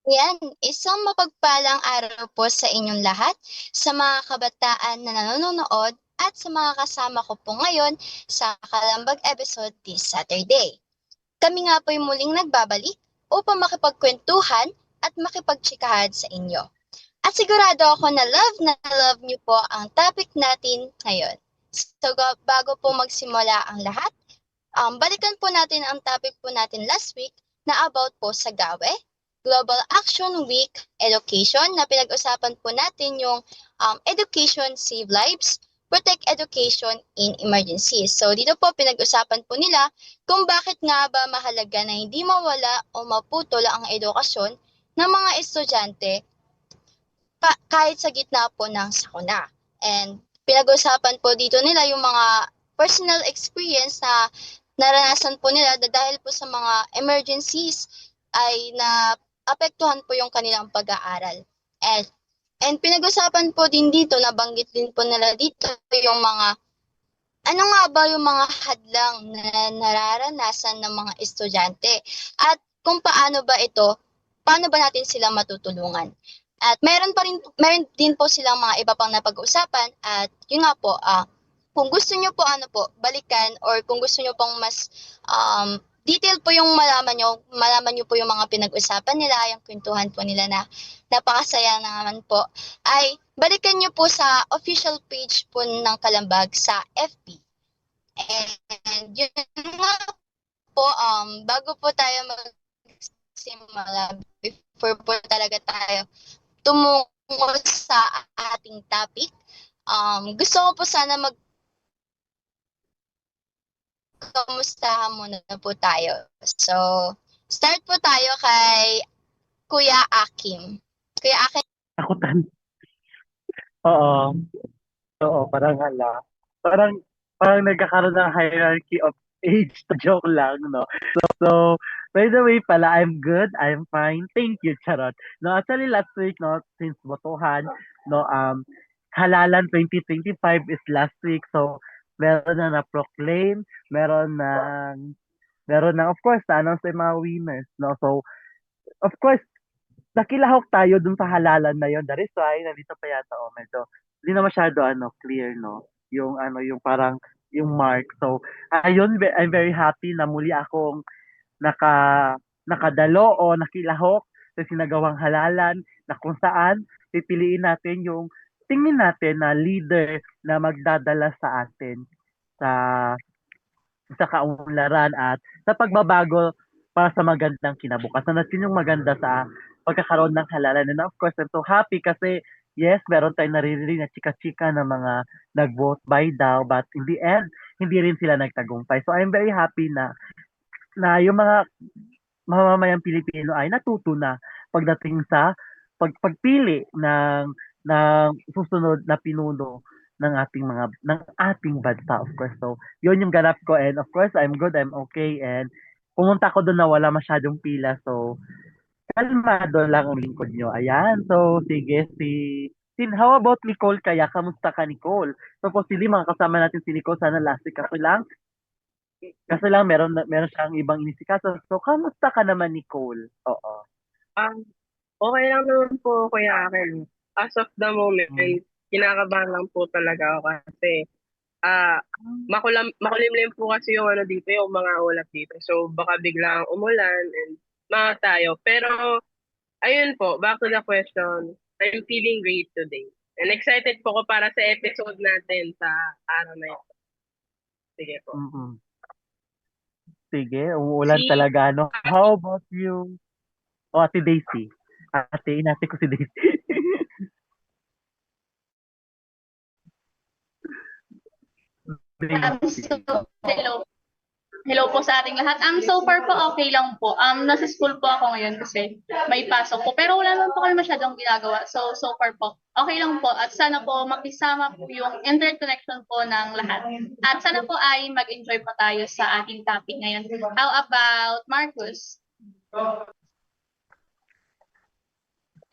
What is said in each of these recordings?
Yan, isang mapagpalang araw po sa inyong lahat, sa mga kabataan na nanonood at sa mga kasama ko po ngayon sa Kalambag episode this Saturday. Kami nga po yung muling nagbabalik upang makipagkwentuhan at makipagtsikahan sa inyo. At sigurado ako na love niyo po ang topic natin ngayon. So bago po magsimula ang lahat, balikan po natin ang topic po natin last week na about po sa GAWE, Global Action Week Education, na pinag-usapan po natin yung Education Save Lives, Protect Education in Emergencies. So dito po pinag-usapan po nila kung bakit nga ba mahalaga na hindi mawala o maputol ang edukasyon ng mga estudyante kahit sa gitna po ng sakuna. And pinag-usapan po dito nila yung mga personal experience na naranasan po nila dahil po sa mga emergencies ay na apektuhan po yung kanilang pag-aaral. And, and pinag-usapan po din dito, nabanggit din po nila dito yung mga ano nga ba yung mga hadlang na nararanasan ng mga estudyante at kung paano ba natin sila matutulungan? At meron din po silang mga iba pang napag-uusapan at yun nga po, kung gusto niyo po balikan or kung gusto niyo pong mas detail po yung malaman niyo po yung mga pinag-usapan nila, yung kwentuhan po nila na napakasaya naman po, ay balikan niyo po sa official page po ng Kalambag sa FB. And yun nga po, bago po tayo magsimula, before po talaga tayo tumungo sa ating topic, gusto ko po sana magkamustahan muna po tayo. So, start po tayo kay Kuya Akim. Kuya Akim, Takutan. Oo. Oo, parang parang parang nagkakaroon ng hierarchy of age. Joke lang, no? So, by the way pala, I'm good, I'm fine. Thank you, charot. No, actually last week, no, since botohan, no, halalan 2025 is last week. So, meron na na-proclaim, meron na, of course, na-announce yung mga winners, no? So, of course, nakilahok tayo dun sa halalan na yon. That is why, nandito pa yata, medyo, hindi na masyado, clear, no? Yung, yung parang, yung mark. So, ayun, I'm very happy na muli akong naka, nakadalo o nakilahok sa sinagawang halalan na kung saan pipiliin natin yung tingin natin na leader na magdadala sa atin sa kaunlaran at sa pagbabago para sa magandang kinabukasan. At yun yung maganda sa pagkakaroon ng halalan. And of course, I'm so happy kasi yes, meron tayong naririnig na chika-chika ng mga nag-vote by daw, but in the end, hindi rin sila nagtagumpay. So I'm very happy na yung mga mamamayang Pilipino ay natuto na pagdating sa pagpili ng susunod na pinuno ng ating bansa, of course. So yun yung ganap ko, and of course I'm good, I'm okay, and pumunta ko doon na wala masyadong pila, so kalmado lang ang lingkod nyo. Ayan, so sige, how about Nicole kaya? Kamusta ka, Nicole? Supposedly mga kasama natin si Nicole, sana last week kasi lang meron siyang ibang inisikaso. So kamusta ka naman, Nicole? Oo. Um, okay lang naman po, Kuya Akin. As of the moment, Mm. kinakabahan lang po talaga ako kasi makulimlim po kasi yung ano dito, yung mga ulap dito. So baka biglang umulan and mga tayo. Pero ayun po, back to the question, I'm feeling great today. And excited po ko para sa episode natin sa araw na ito. Sige po. Mm-mm. Sige, umuulan Si talaga, no? How about you? O, Ate Daisy. Inate ko si Daisy. So, Daisy. hello. Hello po sa ating lahat. So far po okay lang po. Nasa school po ako ngayon kasi may pasok po. Pero wala naman po kami masyadong ginagawa. So far po, okay lang po. At sana po makisama po yung interconnection po ng lahat. At sana po ay mag-enjoy pa tayo sa ating topic ngayon. How about Marcus?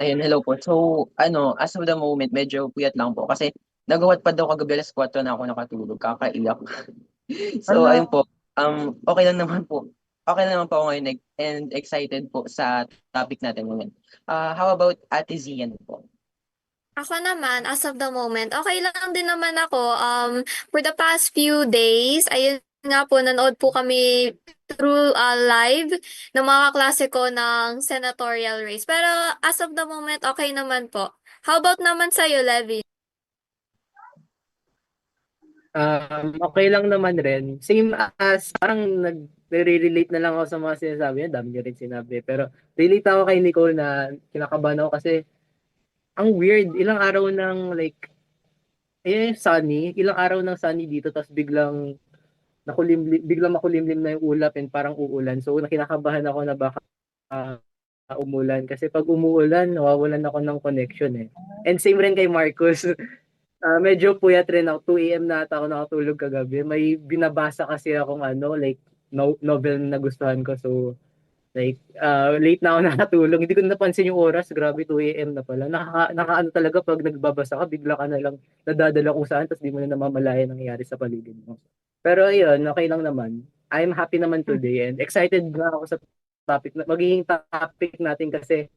Ayun, hello po. So, as of the moment, medyo puyat lang po. Kasi nagawa't pa daw kagabi 4:00 na ako nakatulog. Kakaiyak. So, Ala, ayun po. Okay lang naman po. Okay lang naman po ako ngayon. and excited po sa topic natin ngayon. How about Ate Zian po? Ako naman, as of the moment, okay lang din naman ako. For the past few days, ayun nga po, nanood po kami through live ng mga kaklase ko ng senatorial race. Pero as of the moment, okay naman po. How about naman sa'yo, Levi? Okay lang naman rin. Same as, parang nagre-relate na lang ako sa mga sinasabi niya. Dami niyo rin sinabi. Pero relate ako kay Nicole na kinakabahan ako kasi ang weird. Ilang araw ng like, sunny. Ilang araw ng sunny dito tapos biglang biglang makulimlim na yung ulap and parang uulan. So kinakabahan ako na baka umulan. Kasi pag umuulan, nawawalan ako ng connection eh. And same rin kay Marcus. Medyo puyat rin ako. 2 a.m. na ata ako nakatulog kagabi. May binabasa kasi akong like novel na nagustuhan ko. So, like, late na ako nakatulog. Hindi ko napansin yung oras. Grabe, 2 a.m. na pala. Nakaano talaga pag nagbabasa ka, bigla ka na lang nadadala kung saan, tapos di mo na namamalayan nangyayari sa paligid mo. Pero ayun, okay lang naman. I'm happy naman today and excited na ako sa topic. Magiging topic natin kasi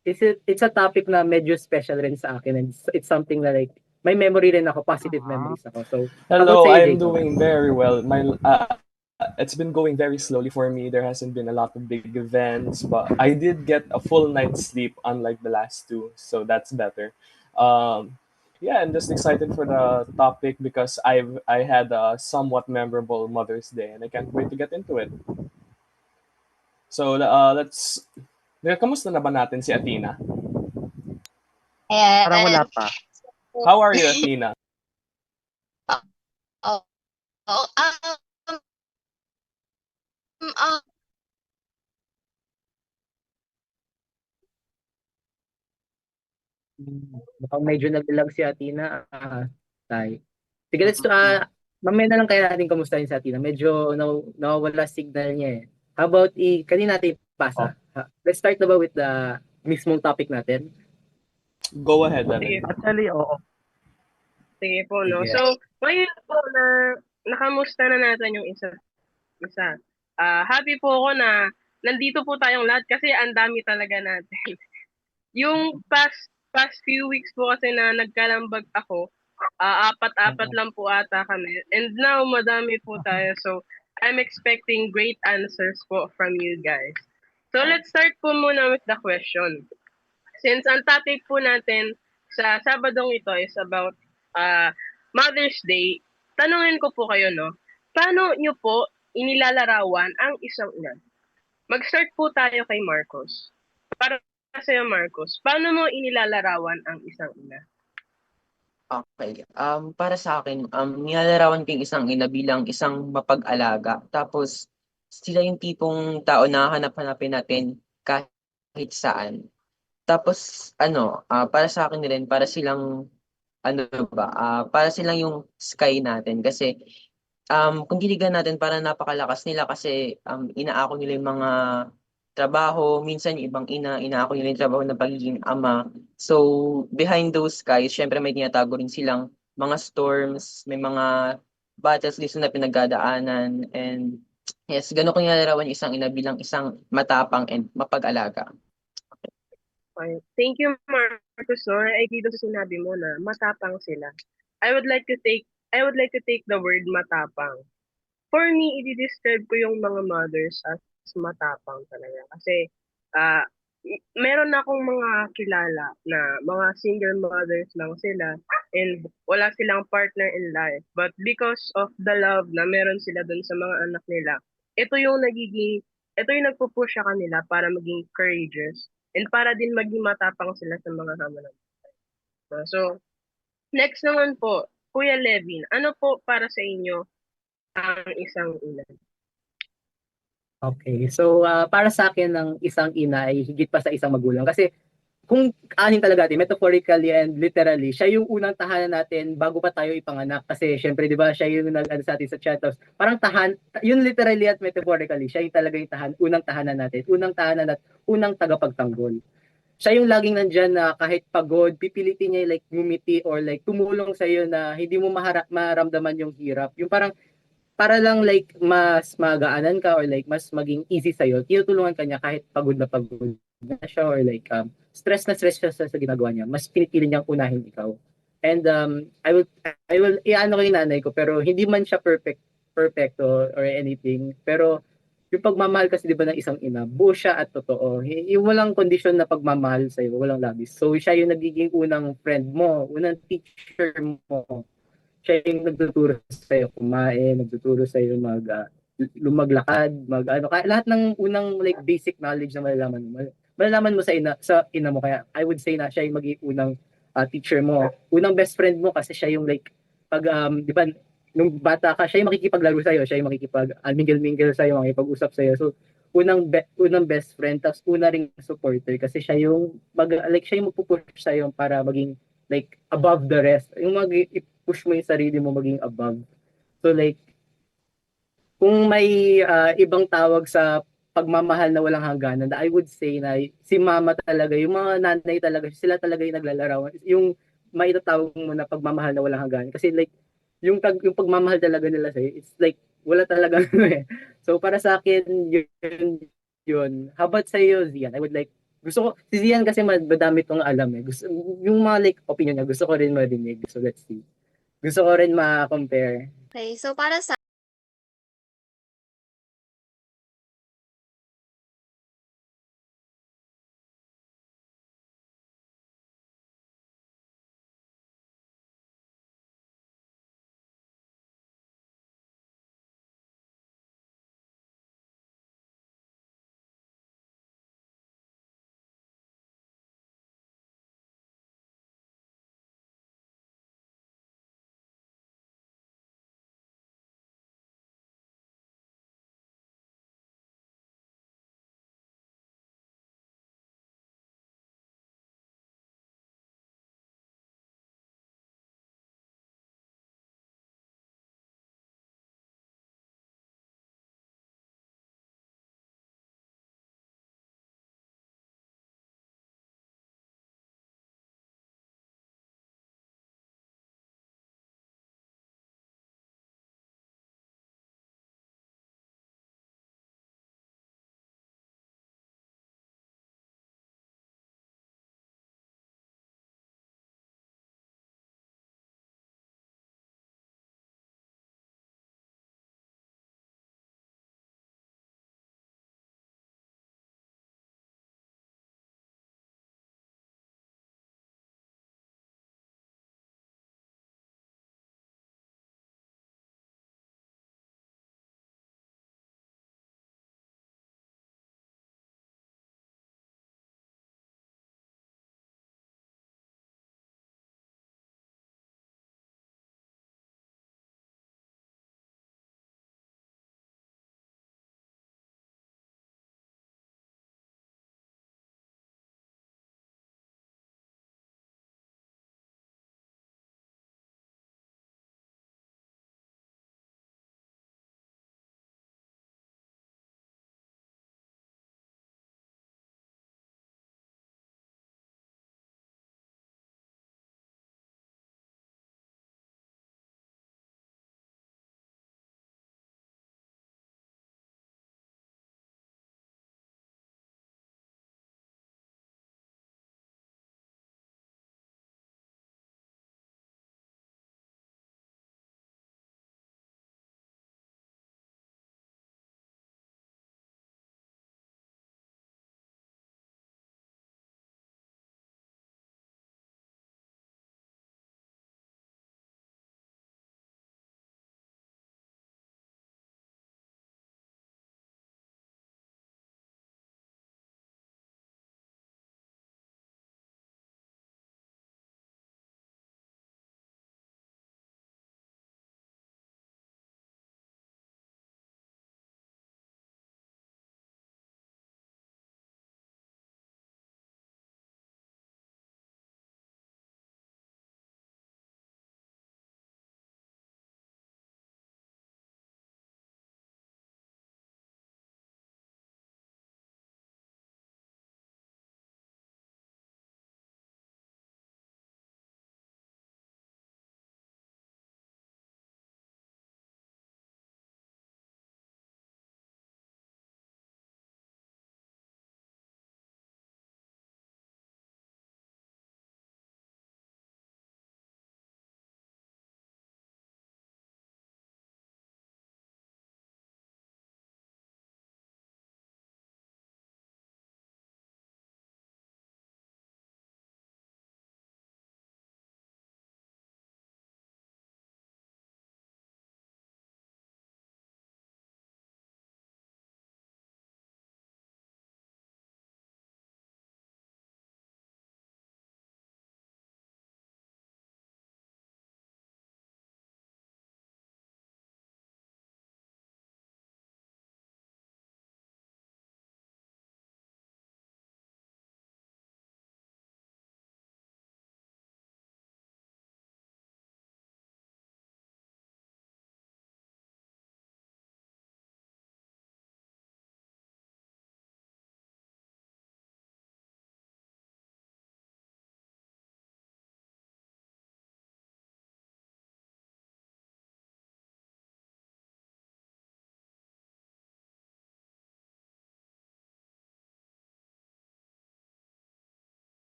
it's a topic na medyo special rin sa akin and it's something na like may memory rin ako, positive memories ako. So, Hello, sa'yo, I'm Jacob? doing very well. It's been going very slowly for me. There hasn't been a lot of big events, but I did get a full night's sleep, unlike the last two, so that's better. Yeah, I'm just excited for the topic because I had a somewhat memorable Mother's Day, and I can't wait to get into it. So let's. Kamusta na ba natin si Athena? Ayan. Parang wala pa. How are you, Athena? Oh, oh, um, Mukhang medyo naglag si Athena. Tay. Sige, mamaya na lang kaya natin kamustahin si Athena. Medyo nawawala signal niya eh. How about kanina natin ipasa? Let's start na ba with the mismong topic natin? Go ahead, Sige, Ate. Actually, oo. sige po, no? Sige. So, ngayon po na nakamusta na natin yung isa. Happy po ako na nandito po tayong lahat kasi ang dami talaga natin. Yung past few weeks po kasi na nagkalambag ako, apat-apat lang po ata kami. And now, madami po tayo. So, I'm expecting great answers po from you guys. So, let's start po muna with the question. Since ang topic po natin sa Sabadong ito is about Mother's Day, tanungin ko po kayo, no? Paano nyo po inilalarawan ang isang ina? Mag-start po tayo kay Marcos. Para sa'yo, Marcos, paano mo inilalarawan ang isang ina? Okay. Para sa akin, nilalarawan ko yung isang ina bilang isang mapag-alaga. Tapos, sila yung tipong tao na hanap-hanapin natin kahit saan. Tapos, para sa akin rin, para silang, para silang yung sky natin. Kasi, kung diligan natin, para napakalakas nila kasi inaako nila yung mga trabaho, minsan yung ibang inaako nila yung trabaho ng pagiging ama. So, behind those skies, syempre may tinatago rin silang mga storms, may mga battles din na pinagdadaanan, and yes, gano'n ko nilalarawan yung isang ina bilang isang matapang and mapag-alaga. Okay. Thank you, Marcos. No? I agree doon sa sinabi mo na matapang sila. I would like to take the word matapang. For me, i-describe ko yung mga mothers as matapang talaga. Kasi, meron akong mga kilala na mga single mothers lang sila and wala silang partner in life. But because of the love na meron sila dun sa mga anak nila, ito yung nagpupush sa kanila para maging courageous and para din maging matapang sila sa mga hamon. So, next naman po, Kuya Levin, ano po para sa inyo ang isang ina? Okay. So, para sa akin, ng isang ina ay higit pa sa isang magulang. Kasi, kung anin talaga natin, metaphorically and literally, siya yung unang tahanan natin bago pa tayo ipanganak. Kasi, syempre, di ba, siya yung sa atin sa chat. Parang yun literally at metaphorically, siya yung talaga yung unang tahanan natin. Unang tahanan at unang tagapagtanggol. Siya yung laging nandyan na kahit pagod, pipilitin niya like ngumiti or like tumulong sa iyo na hindi mo maramdaman yung hirap. Yung parang para lang like mas magaanan ka or like mas maging easy sa'yo, tinutulungan ka niya kahit pagod na siya or like stress na stress siya sa ginagawa niya. Mas pinipili niyang unahin ikaw. And I will iano ko yung nanay ko pero hindi man siya perfecto or anything. Pero yung pagmamahal kasi 'di ba ng isang ina, buo siya at totoo. Yung walang kondisyon na pagmamahal sa iyo, walang labis. So siya yung nagiging unang friend mo, unang teacher mo. Siya yung nagtuturo sa iyo kumain, nagtuturo sa iyo lumaglakad, lahat ng unang like basic knowledge na malalaman mo sa ina mo. Kaya I would say na siya yung magiging unang teacher mo, unang best friend mo kasi siya yung like pag di ba nung bata ka, siya yung makikipaglaro sa iyo, siya yung makikipag mingle-mingle sa iyo, makikipag-usap sa iyo. So unang best friend, tapos una ring supporter kasi siya yung siya yung magpupush sa iyo para maging like above the rest. Yung i-push mo yung sarili mo maging above. So like kung may ibang tawag sa pagmamahal na walang hangganan, I would say na si mama talaga, yung mga nanay talaga, sila talaga yung naglalarawan. Yung maitatawag mo na pagmamahal na walang hangganan. Kasi like, yung pagmamahal talaga nila sa'yo, it's like, wala talaga ano eh. So para sa akin, yun. How about sa'yo, Zian? I would like, gusto ko, si Zian kasi madami tong alam eh. Yung mga like opinion niya, gusto ko rin marinig. So let's see. Gusto ko rin ma-compare. Okay, so para sa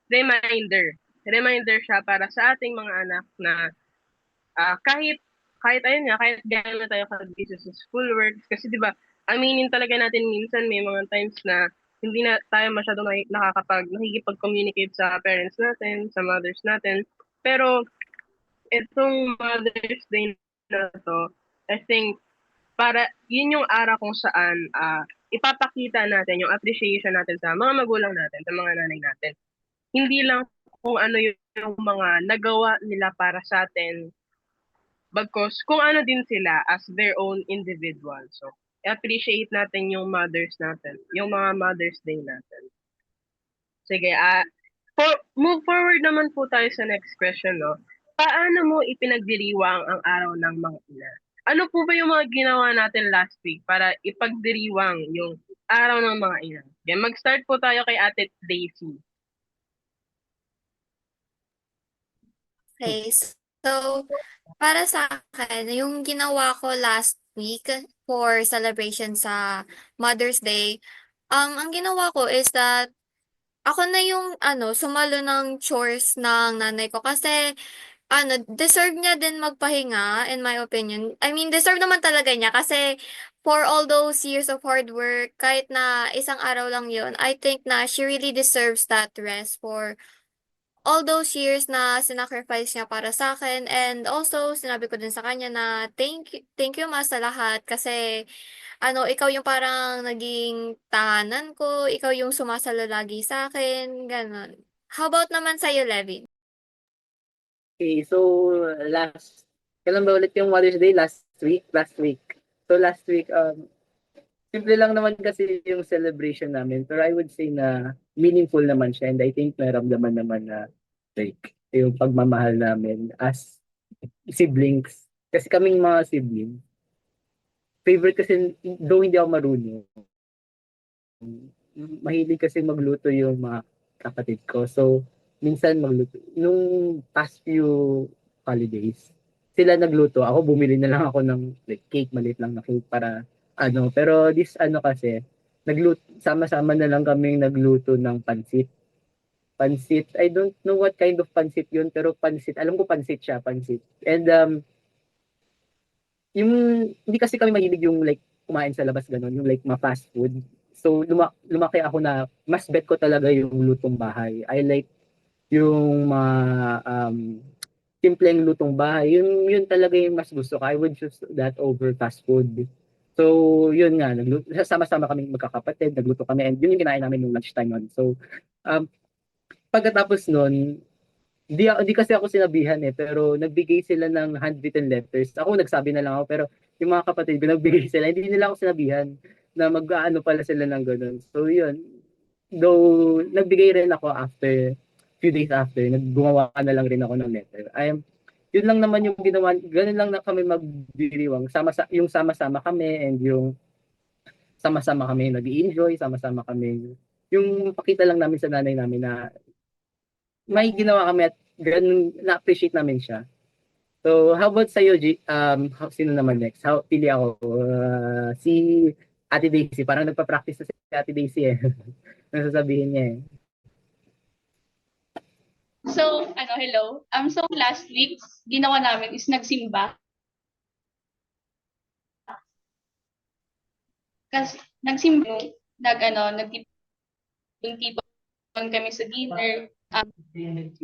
reminder. Reminder siya para sa ating mga anak na kahit ayun nga, kahit gaano tayo ka-busy sa schoolwork, kasi 'di ba, aminin talaga natin minsan may mga times na hindi na tayo masyadong nakikipag-communicate sa parents natin, sa mothers natin. Pero itong Mother's Day na 'to, I think para yun yung araw kung saan ipapakita natin yung appreciation natin sa mga magulang natin, sa mga nanay natin. Hindi lang kung ano yung mga nagawa nila para sa atin, bagkus kung ano din sila as their own individual. So, appreciate natin yung mothers natin, yung mga Mother's Day natin. Sige, move forward naman po tayo sa next question, no? Paano mo ipinagdiriwang ang araw ng mga ina? Ano po ba yung mga ginawa natin last week para ipagdiriwang yung araw ng mga ina? Okay, mag-start po tayo kay Ate Daisy. Okay, so para sa akin, yung ginawa ko last week for celebration sa Mother's Day, ang ginawa ko is that ako na yung sumalo ng chores ng nanay ko kasi deserve niya din magpahinga in my opinion. I mean, deserve naman talaga niya kasi for all those years of hard work, kahit na isang araw lang yun, I think na she really deserves that rest for all those years na sinacrifice niya para sa akin. And also, sinabi ko din sa kanya na thank you ma sa lahat kasi ikaw yung parang naging tahanan ko, ikaw yung sumasalo lagi sa akin, gano'n. How about naman sa'yo, Levin? Okay, so kailan ba ulit yung Mother's Day? Last week? Last week. So last week, simple lang naman kasi yung celebration namin. Pero I would say na meaningful naman siya. And I think naramdaman naman na like yung pagmamahal namin as siblings. Kasi kaming mga siblings, favorite kasi, though hindi ako marunong, mahilig kasi magluto yung mga kapatid ko. So, minsan magluto. Nung past few holidays, sila nagluto. Ako bumili na lang ako ng like cake, maliit lang na cake para Pero this kasi, sama-sama na lang kaming nagluto ng pansit. Pansit, I don't know what kind of pansit yun, pero pansit, alam ko pansit siya, pansit. And yung hindi kasi kami mahilig yung like kumain sa labas ganun, yung like fast food. So lumaki ako na mas bet ko talaga yung lutong bahay. I like yung mga simpleng lutong bahay. Yun talaga yung mas gusto ko. I would choose that over fast food. So, yun nga, sama-sama kami magkakapatid, nagluto kami, and yun yung kinain namin nung lunchtime nun. So, pagkatapos nun, di kasi ako sinabihan pero nagbigay sila ng handwritten letters. Ako nagsabi na lang ako, pero yung mga kapatid ko nagbigay sila. Hindi nila ako sinabihan na mag-aano pala sila ng ganun. So yun, though nagbigay rin ako after, few days after, naggumawa na lang rin ako ng letter. Yun lang naman yung ginawa, ganun lang na kami magdiriwang. Yung sama-sama kami and yung sama-sama kami nag-enjoy, sama-sama kami, yung pakita lang namin sa nanay namin na may ginawa kami at ganun, na-appreciate namin siya. So, how about sa'yo, sino naman next? Pili ako. Si Ate Daisy. Parang nagpa-practice na si Ate Daisy Nasasabihin niya So, hello. So last week, ginawa namin is nagsimba. Kasi nagsimba, nagtipon kami sa dinner.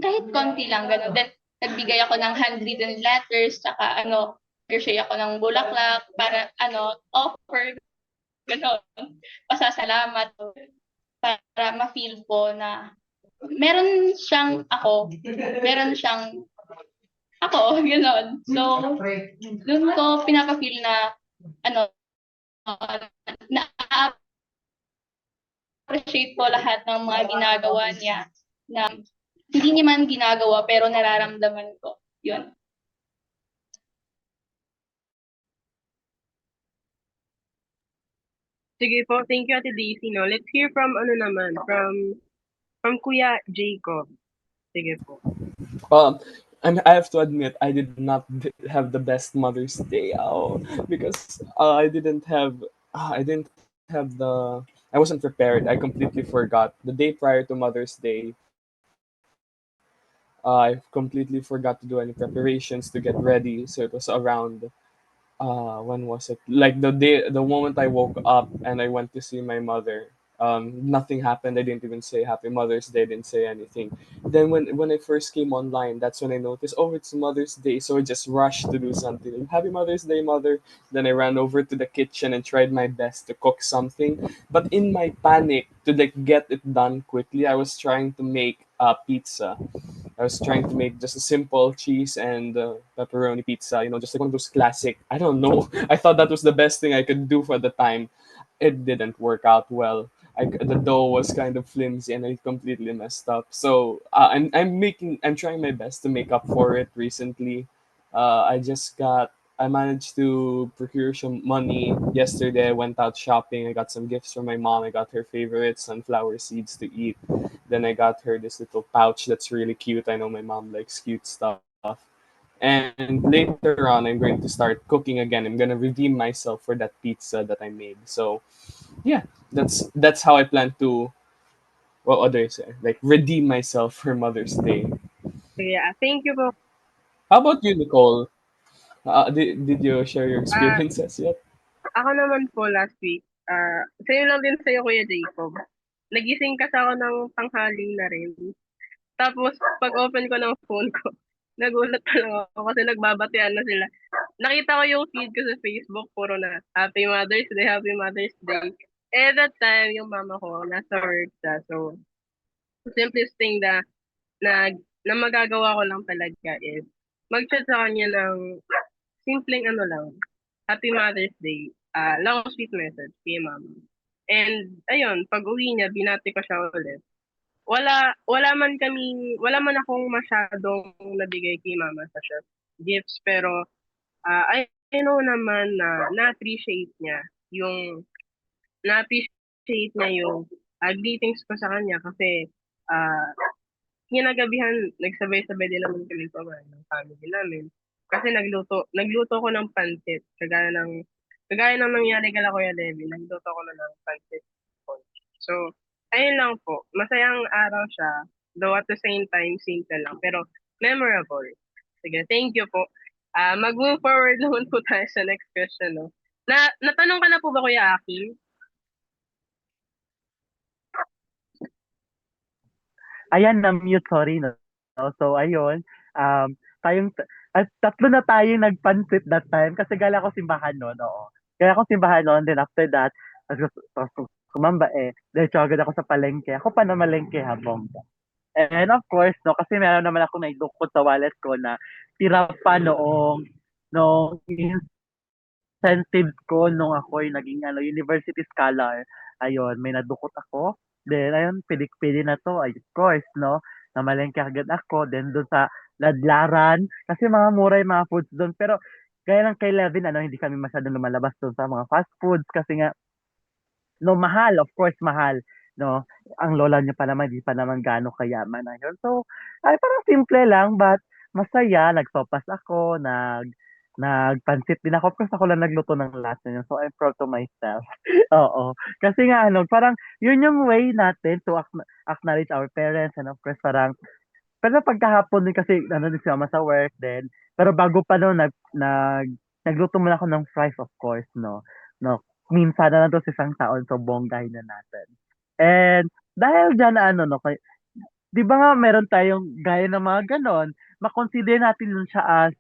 Kahit konti lang, gano'n. Then, nagbigay ako ng handwritten letters, saka nag-share ako ng bulaklak para offer, gano'n. Pasasalamat para ma-feel ko na meron siyang ako, gano'n. So, doon ko pinaka-feel na na-appreciate ko lahat ng mga ginagawa niya na hindi niya man ginagawa pero nararamdaman ko. Yun. Sige po, thank you Ate Daisy. No? Let's hear from from Kuya Jacob. Sige po. I have to admit, I did not have the best Mother's Day because I wasn't prepared. I completely forgot. The day prior to Mother's Day, I completely forgot to do any preparations to get ready. So it was around when was it? Like the moment I woke up and I went to see my mother. Nothing happened. I didn't even say Happy Mother's Day. I didn't say anything. Then when I first came online, that's when I noticed, oh, it's Mother's Day. So I just rushed to do something. Like, Happy Mother's Day, mother. Then I ran over to the kitchen and tried my best to cook something. But in my panic to like get it done quickly, I was trying to make pizza. I was trying to make just a simple cheese and pepperoni pizza, just like one of those classic. I don't know. I thought that was the best thing I could do for the time. It didn't work out well. The dough was kind of flimsy and I completely messed up. So I'm trying my best to make up for it recently. I managed to procure some money yesterday. I went out shopping. I got some gifts from my mom. I got her favorite sunflower seeds to eat. Then I got her this little pouch that's really cute. I know my mom likes cute stuff. And later on, I'm going to start cooking again. I'm gonna redeem myself for that pizza that I made. So yeah, that's how I plan to, what others say, like redeem myself for Mother's Day. Yeah, thank you po. How about you, Nicole? Did you share your Ah, experiences yet? ako naman po last week, same lang din sa'yo, Kuya Jacob. Nagising kasi ako ng tanghali na rin. Tapos, pag-open ko ng phone ko, nagulat pa lang ako kasi nagbabatian na sila. Nakita ko yung feed ko sa Facebook, puro na, Happy Mother's Day, Happy Mother's Day. Eh, that time, yung mama ko, nasa work siya. So, simplest thing na, na magagawa ko lang talaga is, mag-chat sa kanya ng simpleng ano lang, Happy Mother's Day, long sweet message kay mama. And, ayun, pag uwi niya, binati ko siya ulit. Wala man akong masyadong nabigay kay mama sa siya gifts, pero I know naman na na-appreciate niya yung na-appreciate niya yung greetings ko sa kanya kasi ah kinagabihan nagsabay-sabay din naman kami kumain ng family namin. Kasi nagluto ko ng pansit kagaya ng nangyari kala Kuya Levi, nagluto ko na ng pansit. So, ayun lang po. Masayang araw siya, though at the same time, simple lang, pero memorable. Sige, thank you po. Mag-move forward naman po tayo sa next question, no? Natanong ka na po ba, Kuya Aki? Ayan, na-mute, sorry. No? So, ayun. Um, tatlo na tayong nagpansit that time kasi gala ko simbahan noon, oo. Kaya ako simbahan noon, then after that, kumamba diretso agad ako sa palengke. Ako pa na malengke habong. And of course, no, kasi meron naman ako naidukot sa wallet ko na tira pa noong incentives ko nung ako'y naging university scholar. Ayun, may nadukot ako. Then, ayun, pidik-pili na to. Ay, of course, no? Namalengke agad ako. Then, doon sa Ladlaran. Kasi mga mura yung mga foods doon. Pero, gaya ng kay Levin, hindi kami masyadong lumalabas doon sa mga fast foods. Kasi nga, no, mahal. Of course, mahal. No? Ang lola niya pa naman, di pa naman gaano kayaman. Ayun. So, ay, parang simple lang, but masaya. Nagsopas ako, nagpansit din ako. Of course, ako lang nagluto ng last na yun. So, I'm proud to myself. Oo. Kasi nga, parang, yun yung way natin to acknowledge our parents. And of course, parang, pero pagkahapon din kasi, din si mama sa work din. Pero bago pa no, nagluto muna ako ng fries, of course, no. No, minsan na lang to sa isang taon, so bonggahin na natin. And, dahil dyan, no, di ba nga meron tayong gaya ng mga ganon, makonsider natin nun siya as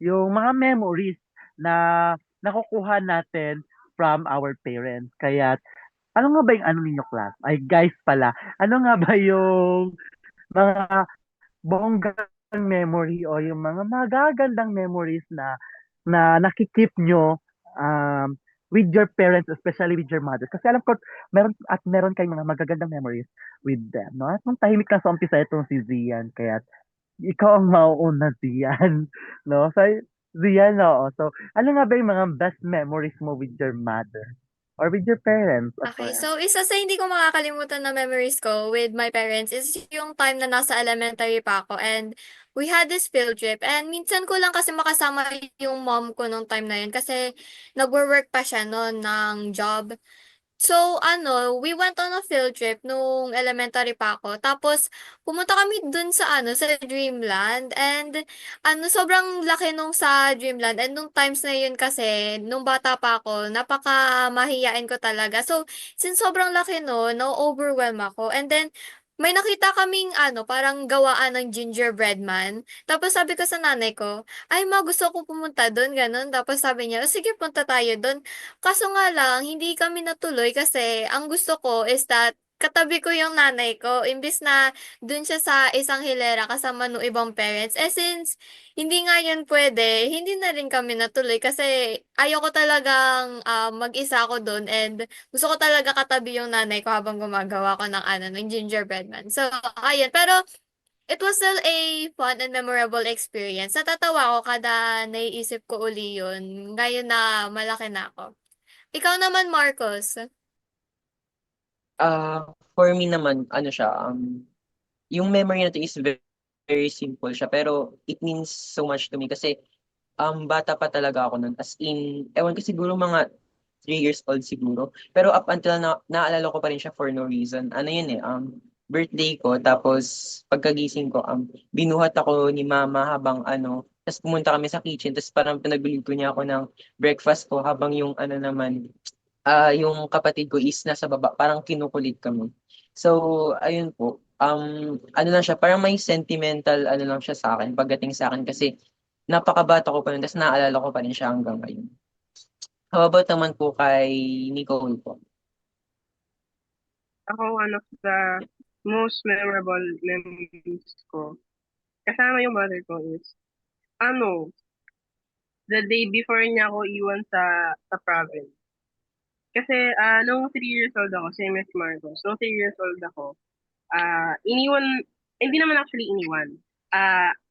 yung mga memories na nakukuha natin from our parents. Kaya, ano nga ba yung ano ninyo class? Ay, guys pala, ano nga ba yung mga bonggang memory o yung mga magagandang memories na nakikip nyo um, with your parents, especially with your mother. Kasi alam ko, meron kayong mga magagandang memories with them. No? At nung tahimik lang sa umpisa itong si Zian, kaya ikaw ang mauuna, Zian. No? So, Zian, no? So, ano nga ba yung mga best memories mo with your mother? Or with your parents? Of Okay, course. so isa sa hindi ko makakalimutan na memories ko with my parents is yung time na nasa elementary pa ako and we had this field trip and minsan ko lang kasi makasama yung mom ko nung time na yun kasi nagwo-work pa siya noon ng job. So we went on a field trip nung elementary pa ako. Tapos pumunta kami dun sa sa Dreamland, and sobrang laki nung sa Dreamland, and nung times na yun kasi nung bata pa ako, napakamahiyain ko talaga. So since sobrang laki nun, na-overwhelm ako. And then may nakita kaming parang gawaan ng gingerbread man. Tapos sabi ko sa nanay ko, "Ay ma, gusto ko pumunta dun," gano'n. Tapos sabi niya, "O sige, punta tayo dun." Kaso nga lang, hindi kami natuloy kasi ang gusto ko is that katabi ko yung nanay ko, imbis na dun siya sa isang hilera kasama nung ibang parents. Since hindi nga yun pwede, hindi na rin kami natuloy kasi ayoko talagang mag-isa ako dun, and gusto ko talaga katabi yung nanay ko habang gumagawa ko ng gingerbread man. So, ayun. Pero it was still a fun and memorable experience. Natatawa ako kada naiisip ko uli yun, ngayon na malaki na ako. Ikaw naman, Marcos. For me naman, ano siya, yung memory na to is very, very simple siya, pero it means so much to me kasi bata pa talaga ako nun. As in, ewan ko, siguro mga 3 years old siguro. Pero up until naalala ko pa rin siya for no reason. Ano yun eh, birthday ko, tapos pagkagising ko, binuhat ako ni mama habang tapos pumunta kami sa kitchen, tapos parang pinagluluto niya ako ng breakfast ko habang yung naman, yung kapatid ko is nasa baba, parang kinukulit kami. So, ayun po. Ano lang siya, parang may sentimental lang siya sa akin, pagdating sa akin kasi napakabata ko pa nun, tapos naalala ko pa rin siya hanggang ngayon. How about naman po kay Nicole po? Ako, one of the most memorable memories ko, kasama yung mother ko is, the day before niya ako iwan sa province. Kasi, nung 3 years old ako, same as Marcos, nung 3 years old ako, iniwan, hindi naman actually iniwan.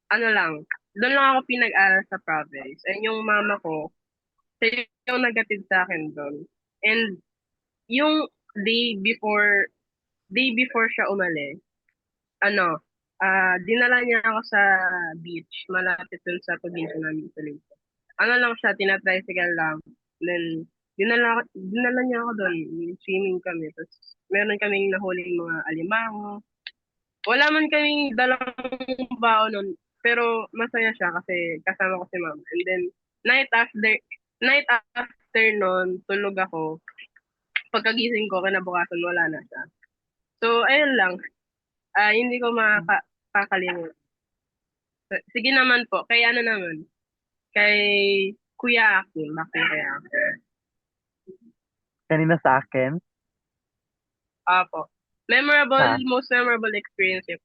Ano lang, doon lang ako pinag-aral sa province. And yung mama ko, siya yung nagatid sa akin doon. And yung day before siya umalis, dinala niya ako sa beach, malapit dun sa probinsya namin sa Leyte. Ano lang siya, tinatricycle lang. Then, dinala niya ako doon, swimming kami. Tapos, meron kaming nahuling mga alimango. Wala man kaming dalang baon nun, pero masaya siya kasi kasama ko si mama. And then, night after nun, tulog ako. Pagkagising ko, kinabukasan, wala na siya. So, ayun lang. Hindi ko makakalimutan. Sige naman po. Kay ano naman? Kay Kuya Akin. Bakit Kuya Akin? Kanina sa akin. Apo. Most memorable experience yun.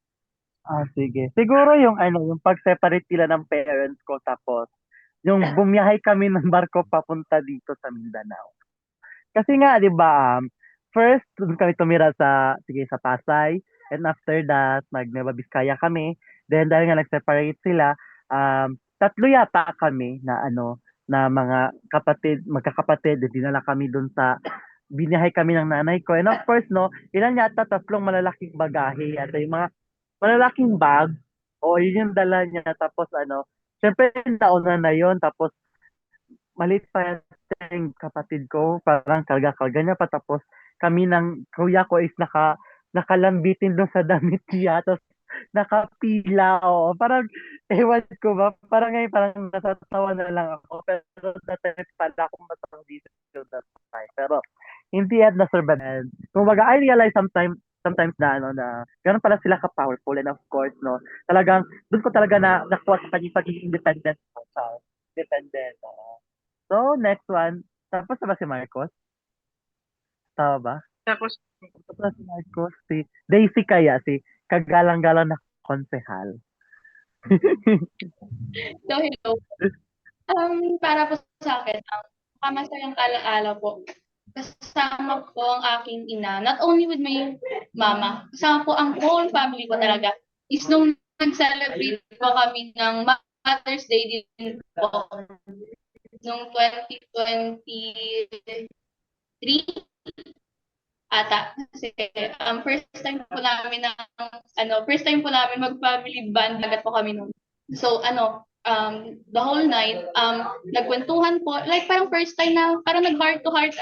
Sige. Siguro yung yung pag-separate sila ng parents ko, tapos yung bumiyahe kami ng barko papunta dito sa Mindanao. Kasi nga, di ba, first, doon kami tumira sa Pasay, and after that, Nueva Vizcaya kami. Then, dahil nga nag-separate sila, 3 yata kami na na mga magkakapatid, dinala kami doon biniyahe kami ng nanay ko. And of course, no, ilan yata 3 malalaking bagahe at yung mga malalaking bag, o yun yung dala niya. Tapos syempre nauna na yon, tapos maliit pa yung kapatid ko, parang karga-karga niya pa, tapos kami ng kuya ko is nakalambitin doon sa damit niya, tapos nakapila, parang ewan ko ba, parang ngayon parang natatawa na lang ako, pero dati pala akong matawag dito that time. Pero hindi at na-survive. Kumbaga, I realize sometimes na na ganun pala sila ka-powerful, and of course, no, talagang doon ko talaga nakuha sa pagiging independent ko, dependent. So, next one. Tapos na ba si Marcos? Tama ba? Tapos, Tapos na si Marcos. Si Daisy kaya, si kagalang-galang na konsehal. So, hello. Para po sa akin, kamasayang alaala po. Kasama po ang aking ina, not only with my mama, kasama po ang whole family ko talaga. Is nung nag-celebrate po kami ng Mother's Day din po, nung 2023 ata. Kasi first time po namin mag-family band agad po kami noon. So the whole night, nagkwentuhan po, like parang first time na, parang nag-heart to heart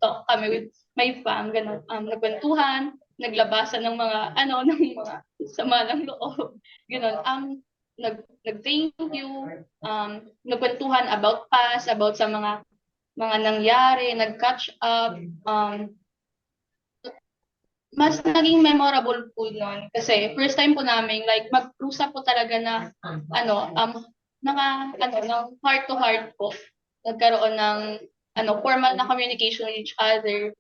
talk kami with my fam, ganun. Nagkwentuhan, naglabasan ng mga, ng mga sama ng loob, ganun. Nag-thank you, nagkwentuhan about past, about sa mga nangyari, nag-catch up, mas naging memorable po nun kasi first time po namin like mag-usap po talaga na ng heart to heart po. Nagkaroon ng formal na communication with each other.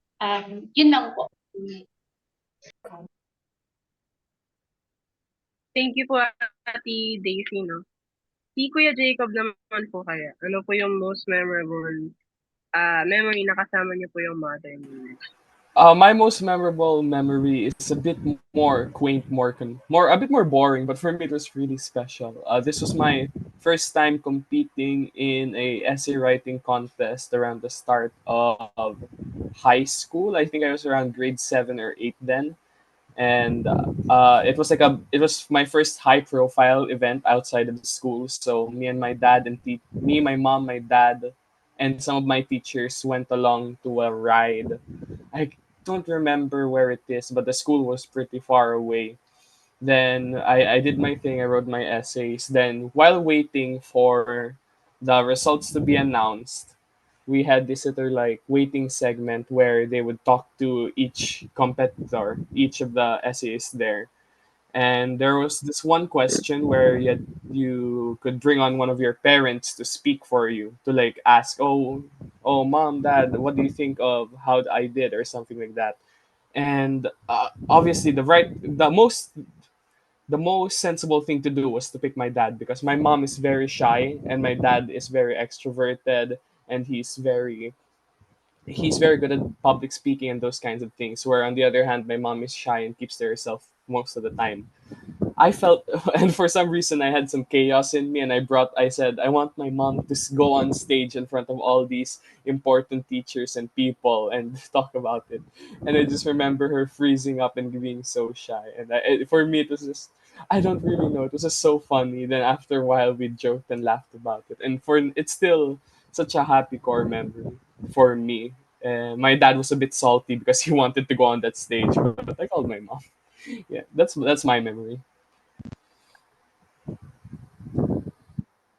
Yun lang po. Thank you po, Ate Daisy, no? Si Kuya Jacob naman po kaya, ano po yung most memorable memory na kasama niyo po yung mother niyo? My most memorable memory is a bit more quaint, a bit more boring, but for me it was really special. This was my first time competing in a essay writing contest around the start of high school. I think I was around grade 7 or 8 then, and it was my first high profile event outside of the school. So me and my dad my mom, my dad, and some of my teachers went along to a ride. I don't remember where it is, but the school was pretty far away. Then I did my thing, I wrote my essays. Then while waiting for the results to be announced, we had this little like waiting segment where they would talk to each competitor, each of the essayists there. And there was this one question where you could bring on one of your parents to speak for you, to like ask, oh mom, dad, what do you think of how I did, or something like that. And obviously the most sensible thing to do was to pick my dad, because my mom is very shy and my dad is very extroverted, and he's very good at public speaking and those kinds of things, where on the other hand my mom is shy and keeps to herself most of the time. I felt, and for some reason, I had some chaos in me, and I said, I want my mom to go on stage in front of all these important teachers and people and talk about it. And I just remember her freezing up and being so shy. And for me, it was just, I don't really know. It was just so funny. Then after a while, we joked and laughed about it. And it's still such a happy core memory for me. My dad was a bit salty because he wanted to go on that stage, but I called my mom. Yeah, that's my memory.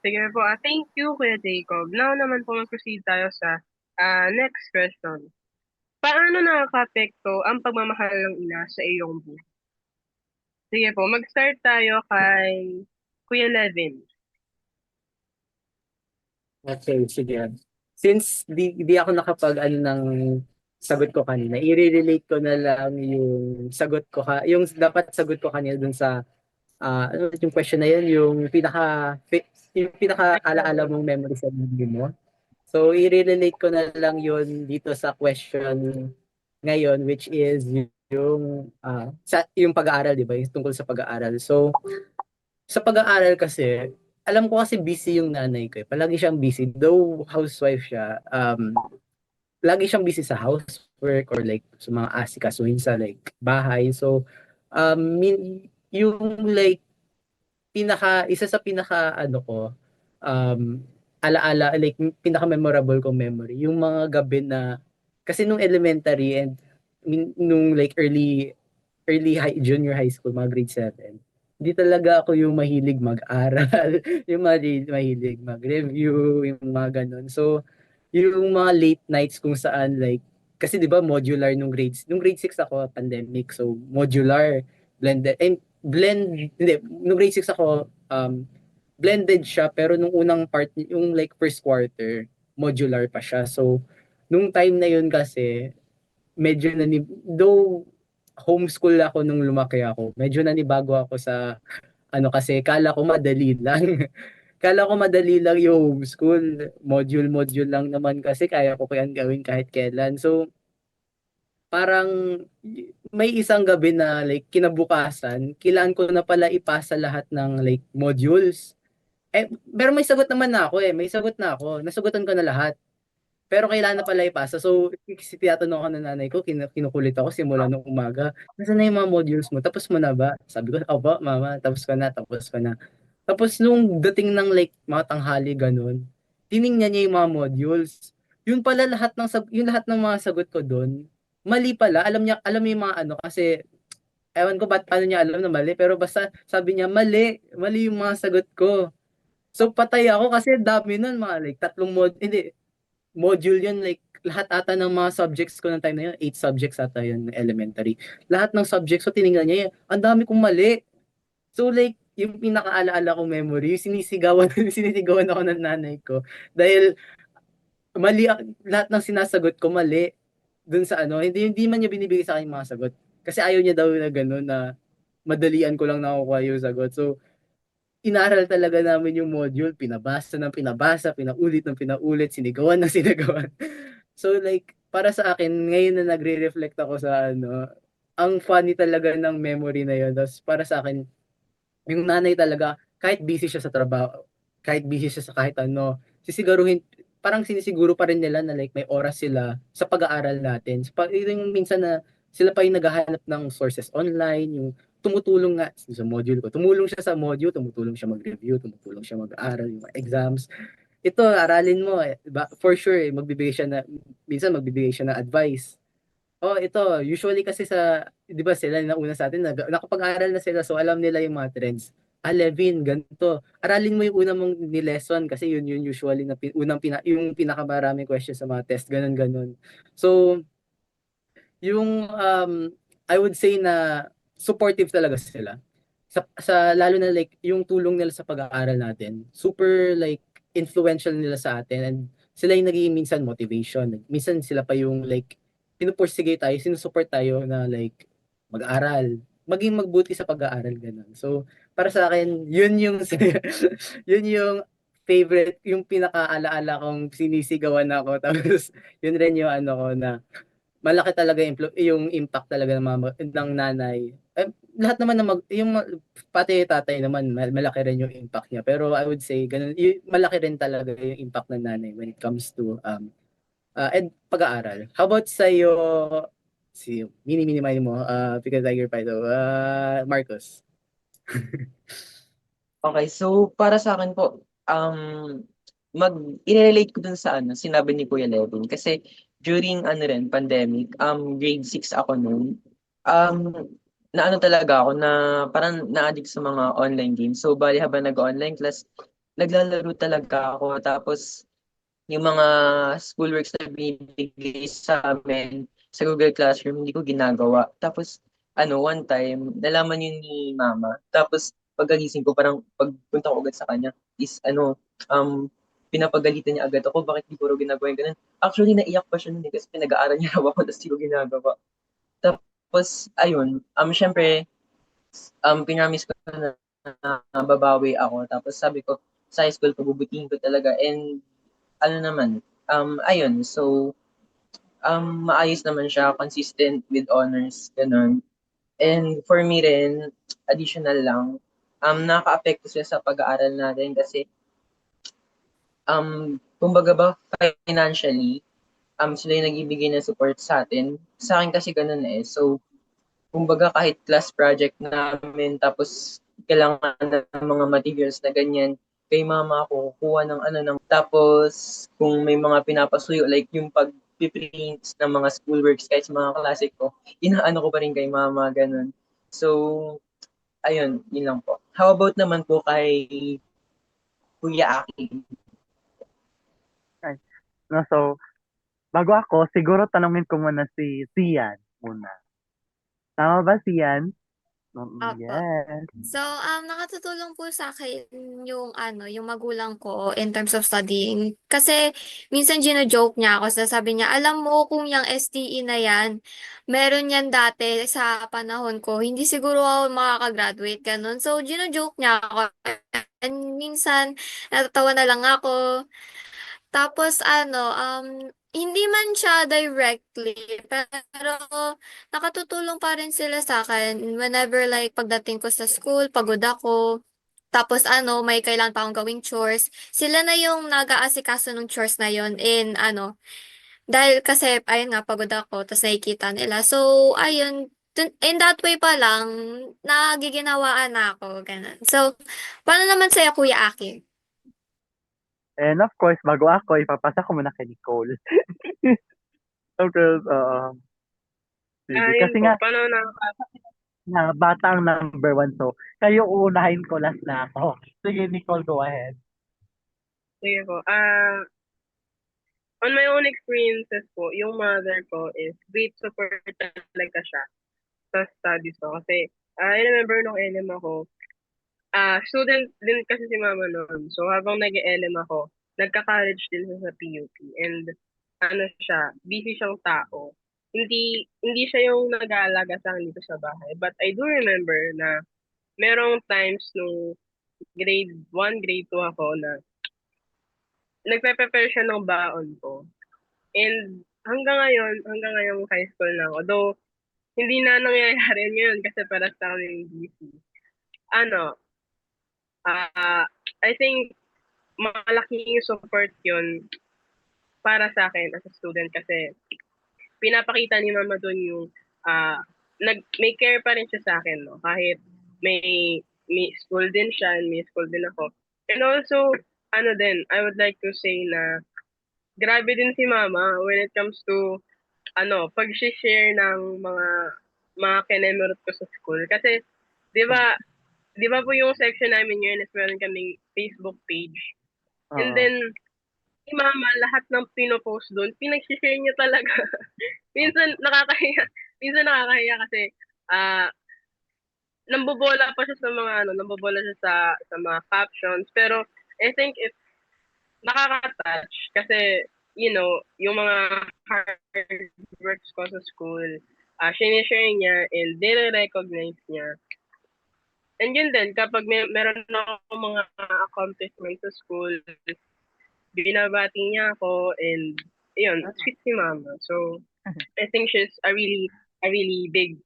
Sige po, thank you, Kuya Jacob. Now naman po mag-proceed tayo sa next question. Paano nakaka-apekto ang pagmamahal ng ina sa iyong buhay? Sige po, mag-start tayo kay Kuya Levin. Okay, sige. Since di ako nakapag ng sagot ko kanina, i-relate ko na lang yung yung dapat sagot ko kanina dun sa yung question na yun, yung pinaka alaala mong memory sa buhay mo. So i-relate ko na lang yun dito sa question ngayon, which is yung yung pag-aaral, di ba? Yung tungkol sa pag-aaral. So sa pag-aaral kasi, alam ko kasi busy yung nanay ko. Palagi siyang busy. Though housewife siya, lagi siyang busy sa housework or like sa mga asikasuhin sa like bahay. So, yung like isa sa pinaka alaala, like pinaka memorable kong memory, yung mga gabi na, kasi nung elementary and nung like junior high school, mga grade 7, hindi talaga ako yung mahilig mag-aral, yung mahilig mag-review, yung mga ganun. So, yung mga late nights kung saan like, kasi di ba modular nung grade 6 ako, pandemic, so modular, nung grade 6 ako, blended siya, pero nung unang part, yung like first quarter, modular pa siya. So, nung time na yun kasi, medyo though homeschool ako nung lumaki ako, medyo nanibago ako sa kasi kala ko madali lang. Kala ko madali lang yung homeschool. Module lang naman kasi kaya ko yan gawin kahit kailan. So parang may isang gabi na like kinabukasan, kailangan ko na pala ipasa lahat ng like modules. Pero may sagot naman na ako May sagot na ako. Nasagutan ko na lahat. Pero kailangan na pala ipasa. So, tinatanong ko ng nanay ko, kinukulit ako simula nung umaga. Nasaan na yung mga modules mo? Tapos mo na ba? Sabi ko, opo, mama, tapos ko na. Tapos nung dating ng like mga tanghali ganun, tiningnan niya yung mga modules. Yun pala yung lahat ng mga sagot ko doon, mali pala. Alam niya yung mga ano kasi ewan ko ba't paano niya alam na mali, pero basta sabi niya mali yung mga sagot ko. So patay ako kasi dami nun, mga like hindi, module yun, like lahat ata ng mga subjects ko ng time na yun, 8 subjects ata yun, elementary. Lahat ng subjects ko tiningnan niya, ang dami kong mali. So like, yung pinakaalaala kong memory, sinisigawan ako ng nanay ko dahil lahat ng sinasagot ko mali dun sa ano, hindi man niya binibigay sa akin yung mga sagot. Kasi ayaw niya daw na gano'n na madalian ko lang nakukuha yung sagot. So, inaral talaga namin yung module, pinabasa ng pinabasa, pinaulit ng pinaulit, sinigawan ng sinigawan. So like, para sa akin, ngayon na nagre-reflect ako sa ano, ang funny talaga ng memory na yun. Tapos para sa akin, yung nanay talaga, kahit busy siya sa trabaho, kahit busy siya sa kahit ano, parang sinisiguro pa rin nila na like may oras sila sa pag-aaral natin. Yung minsan na sila pa yung naghahanap ng sources online, yung tumutulong nga sa module ko. Tumulong siya sa module, tumutulong siya mag-review, tumutulong siya mag-aaral, yung mga exams. Ito, aralin mo, for sure, minsan magbibigay siya ng advice. Oh, ito, usually kasi di ba sila nauna sa atin, nakapag-aral na sila, so alam nila yung mga trends. Levin, ganito. Aralin mo yung una mong ni-lesson kasi yun usually na yung pinakamaraming questions sa mga test, ganun, ganun. So, I would say na supportive talaga sila. Lalo na like, yung tulong nila sa pag-aaral natin, super like, influential nila sa atin and sila yung naging minsan motivation. Minsan sila pa yung like, pinupursige tayo, sinusuport tayo na like, mag-aral, maging magbuti sa pag-aaral, ganun. So, para sa akin, yun yung, yun yung favorite, yung pinaka-alaala kong sinisigawan ako. Tapos, yun rin yung ano ko na, malaki talaga yung impact talaga ng nanay. Lahat naman pati tatay naman, malaki rin yung impact niya. Pero I would say, ganun, malaki rin talaga yung impact ng nanay when it comes to and pag-aaral. How about sa'yo, mini-mini mo, because Tiger Fido, Marcos? Okay, so para sa akin po, i-relate ko dun sa ano, sinabi ni Kuya Levin. Kasi during ano rin, pandemic, grade 6 ako noon. Na ano talaga ako, na parang na-addict sa mga online games. So bali habang nag-online class, naglalaro talaga ako. Tapos yung mga schoolworks na binibigay sa amin sa Google Classroom, hindi ko ginagawa. Tapos, ano, one time, nalaman yun ni mama. Tapos, pagkagising ko, parang pagpunta ko agad sa kanya, is, ano, pinapagalitan niya agad ako, bakit di ko raw ginagawa yung ganun. Actually, naiyak pa siya nun kasi pinag-aaral niya raw ako, tapos di ko ginagawa. Tapos, ayun, syempre, pinamis ko na babawi ako. Tapos sabi ko, sa high school, pabubutihin ko talaga. And ano naman, ayun, so, maayos naman siya, consistent with honors, ganun. And for me rin, additional lang, nakaka-apekto siya sa pag-aaral natin kasi, kumbaga ba, financially, sila yung nagbibigay ng support sa atin. Sa akin kasi ganun eh. So, kumbaga kahit class project namin, tapos kailangan ng mga materials na ganyan, kay mama ako, kukuha ng ano ng, tapos kung may mga pinapasuyo, like yung pag-print ng mga schoolworks kahit sa mga klase ko, inaano ko pa rin kay mama, ganun. So, ayun, yun lang po. How about naman po kay Kuya Aki? No, so, bago ako, siguro tanungin ko muna si Sian muna. Tama ba, Sian? Opo. Yes. So, nakatutulong po sa akin yung yung magulang ko in terms of studying. Kasi minsan gino-joke niya ako, sabi niya, alam mo kung yung STE na yan, meron yan dati sa panahon ko, hindi siguro ako makakagraduate, ganun. So, gino-joke niya ako. And minsan, natatawa na lang ako. Tapos hindi man siya directly, pero nakatutulong pa rin sila sa akin whenever like pagdating ko sa school, pagod ako. Tapos may kailangan pa akong gawing chores. Sila na yung nag-aasikaso ng chores na yon in dahil kasi ayun nga pagod ako, tapos nakikita nila. So ayun, in that way pa lang, nagiginawaan na ako, ganun. So, paano naman sa'yo, Kuya Aki? And of course, bago ako, ipapasa ko muna kay Nicole. Of course, oo. Sige. Yun Kasi po, nga, paano na, na bata ang number one. So, kayo uunahin ko last na ako. Sige, Nicole, go ahead. sige po, on my own experiences po, yung mother ko is great support talaga siya sa studies ko. Kasi, I remember nung LM ako, student din kasi si mama noon. So, habang nag-LM ako, nagka-college din siya sa PUP. And, ano siya, busy siyang tao. Hindi siya yung nag-aalaga sa akin dito sa bahay. But I do remember na merong times nung grade 1, grade 2 ako na nagpe-prepare siya ng baon ko. And hanggang ngayong high school na ako. Though, hindi na nangyayari ngayon kasi para sa akin busy. Ano, I think malaking support yun para sa akin as a student kasi pinapakita ni mama doon yung may care pa rin siya sa akin, no? Kahit may school din siya and may school din ako. And also, ano din, I would like to say na grabe din si mama when it comes to pag-share ng mga kinemerot ko sa school. Kasi, di ba po yung section namin ngayon is meron kaming Facebook page. And then, si mama, lahat ng pinopost doon, pinag-share niya talaga. minsan nakakahiya kasi, nambobola pa siya sa sa mga captions. Pero, I think it's nakaka-touch kasi, yung mga hard works ko sa school, sinishare niya and dire-recognize niya. And yun din, kapag meron ako mga accomplishments sa school, binabati niya ako and yun, sweet si mama. So, I think she's a really big,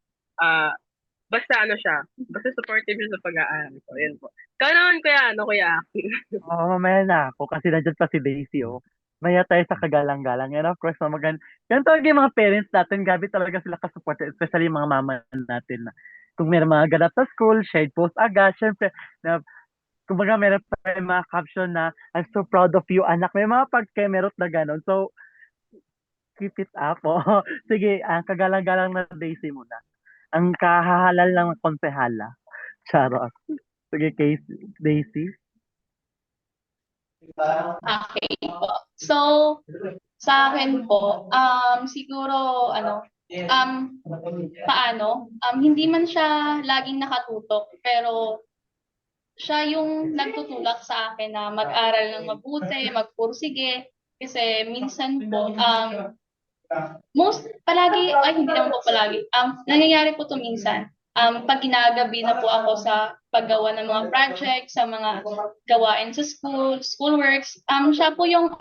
basta supportive siya sa pag-aaral ko. Yun po. Ikaw naman, Kuya Aki. Oo, mamaya na ako kasi nandiyan pa si Daisy, oh. Maya tayo sa kagalang-galang. And of course, yan talaga yung mga parents natin. Gabi talaga sila kasupport, especially yung mga mama natin. Kung may mga ganap sa school, shared post agad. Syempre, kumbaga meron pa yung mga caption na, I'm so proud of you, anak. May mga pagkemerot na gano'n. So, keep it up. Oh. Sige, ang kagalang-galang na Daisy muna. Ang kahahalal ng konsehala. Charot. Sige, Daisy. Okay po. So, sa akin po, siguro, paano, hindi man siya laging nakatutok, pero siya yung nagtutulak sa akin na mag-aral ng mabuti, magpursige, kasi minsan po, hindi naman po palagi, nangyayari po to minsan, pag ginagabi na po ako sa paggawa ng mga project, sa mga gawain sa schoolworks, siya po yung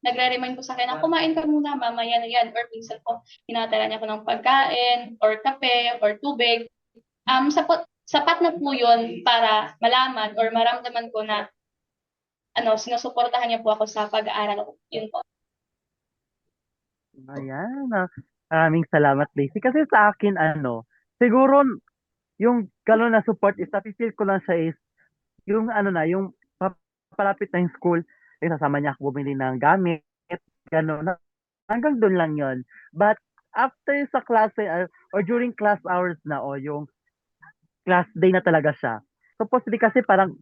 nagre-remind po sa akin na kumain ka muna, mamaya na yan, or minsan po, tinatala niya ako ng pagkain, or kape, or tubig. Sapat na po yun para malaman or maramdaman ko na sinusuportahan niya po ako sa pag-aaral ko. Yun po. Ayan. Maraming salamat, Daisy. Kasi sa akin, siguro, yung gano'n na support is, napifeel ko lang siya is, yung yung papalapit na yung school, sasama niya ako bumili ng gamit, gano'n. Hanggang doon lang yon. But, after sa klase, or during class hours na, o yung class day na talaga siya. Supposedly kasi parang,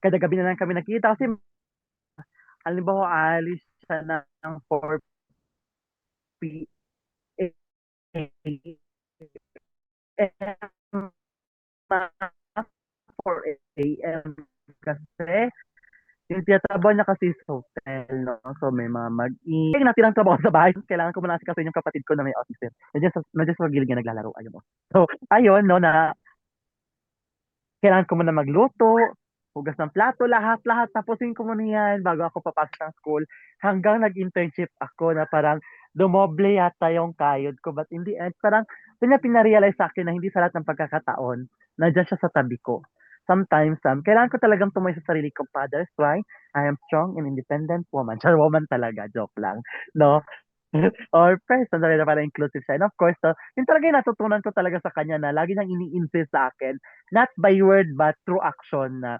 kada gabi na lang kami nakita kasi, halimbawa, alis siya ng 4 p.m. 4 a.m. kasi yung tinatrabaho niya kasi sa hotel, no? So may mga mag-i natirang trabaho sa bahay. Kailangan ko muna kasi yung kapatid ko na may autism. Nandiyan sa gilid niya naglalaro. Ayun, no? So, ayun, no, na kailangan ko muna magluto, hugas ng plato, lahat. Tapusin ko muna yan bago ako papasok ng school. Hanggang nag-internship ako na parang dumoble yata yung kayod ko. But in the end, parang pinarealize sa akin na hindi sa lahat ng pagkakataon, nandiyan siya sa tabi ko. Sometimes, kailangan ko talagang tumoy sa sarili ko. That's why I am strong and independent woman. Char woman talaga, joke lang. No? or person na para inclusive siya. And of course, yun talaga yung natutunan ko talaga sa kanya na lagi niyang ini-insist sa akin, not by word but through action na,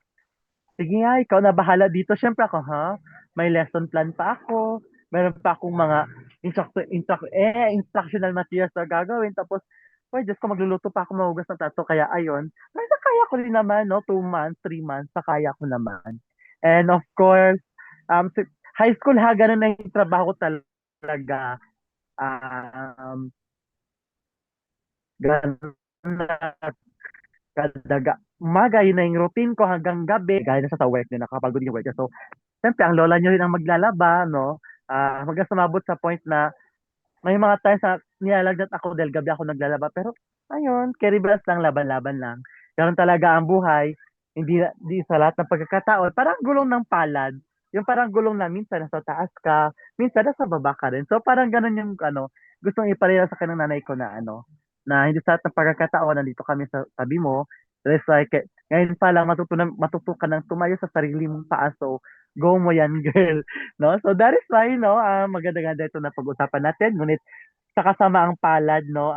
sige nga, ikaw na bahala dito. Siyempre ako, ha? May lesson plan pa ako. Meron pa akong mga instructional materials na gagawin. Tapos, oh, Diyos ko, magluluto pa ako mahugas ng tato. Kaya ayun, kaya ko rin naman, no? 2 months, 3 months, kaya ko naman. And of course, high school ha, ganun na yung trabaho ko talaga. Ganun na umaga, yun na yung routine ko hanggang gabi. Gaya na sa work nyo, nakapagod yung work nyo. So, siyempre, ang lola nyo rin ang maglalaba, no? Hanggang sumabot sa point na may mga times na nilalagnat ako dahil gabi ako naglalaba. Pero, ayun, carry blast lang, laban-laban lang. Ganun talaga ang buhay. Hindi sa lahat ng pagkakataon. Parang gulong ng palad. Yung parang gulong na minsan nasa taas ka, minsan nasa baba ka rin. So, parang ganun yung, gustong iparira sa kanang nanay ko na, na hindi sa lahat ng pagkakataon, nandito kami sa tabi mo. That's like, ngayon pa lang, matuto ka ng tumayo sa sarili mong paa. So, go mo yan, girl. No? So that is why, no, maganda-ganda ito na pag-usapan natin. Ngunit sa kasamaang palad, no,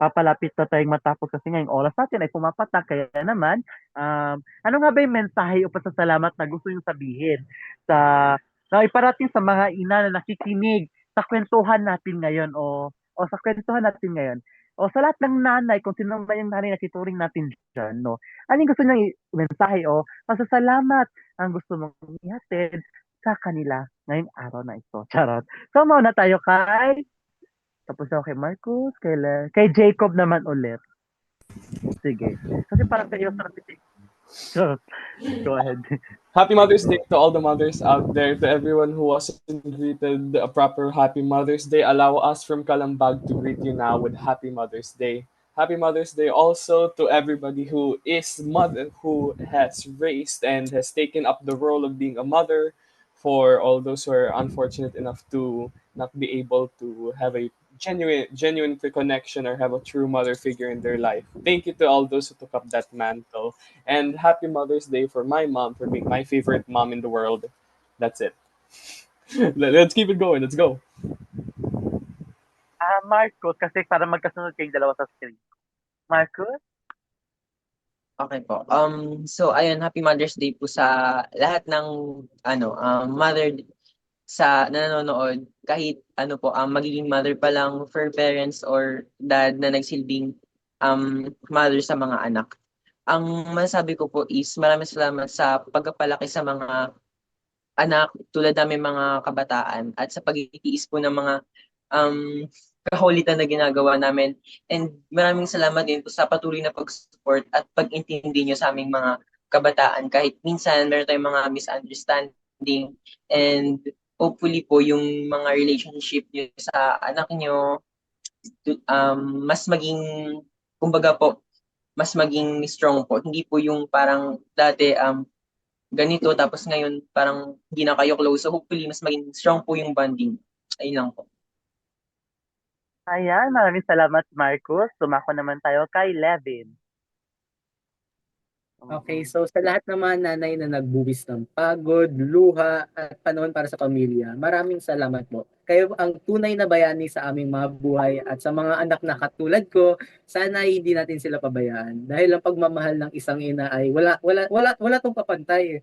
papalapit na tayong matapos kasi ngayong oras natin ay pumapatak. Kaya naman, ano nga ba yung mensahe o pasasalamat na gusto yung sabihin na iparating sa mga ina na nakikinig sa kwentuhan natin ngayon o sa kwentuhan natin ngayon? O sa lahat ng nanay, kung sino ba yung nanay na tituring natin dyan, no? Ano yung gusto niyang mensahe o pasasalamat ang gusto mong ihatid sa kanila ngayong araw na ito. Charot. So, mauna tayo tapos ako kay Marcus, kay Jacob naman ulit. Sige. Kasi parang kayo sa Charot. Go ahead. Happy Mother's Day to all the mothers out there, to everyone who wasn't greeted a proper Happy Mother's Day. Allow us from Kalambag to greet you now with Happy Mother's Day. Happy Mother's Day also to everybody who is mother, who has raised and has taken up the role of being a mother, for all those who are unfortunate enough to not be able to have a genuine connection or have a true mother figure in their life. Thank you to all those who took up that mantle. And happy Mother's Day for my mom, for being my favorite mom in the world. That's it. Let's keep it going. Let's go. Marcus, kasi para magkasunod kayong dalawa sa screen. Marcus? Okay po. So ayun, Happy Mother's Day po sa lahat ng mother sa nanonood, kahit po, magiging mother pa lang, for parents or dad na nagsilbing mother sa mga anak. Ang masasabi ko po is maraming salamat sa pagpapalaki sa mga anak tulad namin mga kabataan at sa pagtitiis po ng mga kahulitan na ginagawa namin. And maraming salamat din po sa patuloy na pag-support at pag-intindi nyo sa aming mga kabataan kahit minsan meron tayong mga misunderstanding, and hopefully po yung mga relationship nyo sa anak nyo mas maging, kumbaga po, mas maging strong po. Hindi po yung parang dati ganito tapos ngayon parang hindi na kayo close. So hopefully mas maging strong po yung bonding. Ayun lang po. Ayan, maraming salamat, Marcus. Tumako naman tayo kay Levin. Okay, so sa lahat naman nanay na nagbuwis ng pagod, luha, at panahon para sa pamilya, maraming salamat po. Kayo ang tunay na bayani sa aming mga buhay at sa mga anak na katulad ko, sana hindi natin sila pabayaan. Dahil ang pagmamahal ng isang ina ay wala tong kapantay.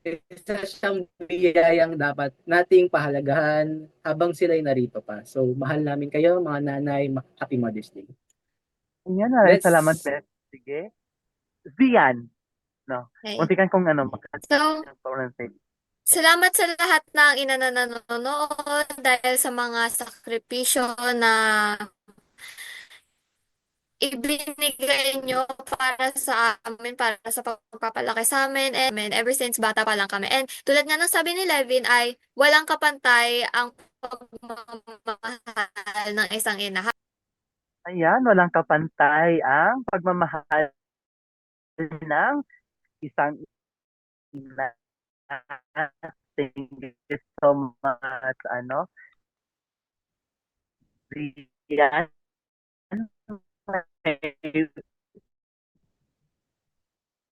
Isa siyang biyayang dapat nating pahalagahan habang sila'y narito pa. So, mahal namin kayo, mga nanay. Happy Mother's Day. Ayan, maraming salamat, Beth. Sige. Zian. No. Okay. Muntikan kong So, salamat sa lahat ng ina na nanonood dahil sa mga sakripisyo na ibinigay nyo para sa amin, para sa pagpapalaki sa amin, and ever since bata pa lang kami. And tulad nga ng sabi ni Levin ay walang kapantay ang pagmamahal ng isang ina. Ayan, walang kapantay ang pagmamahal ng isang ina. Thank you so much, Zian.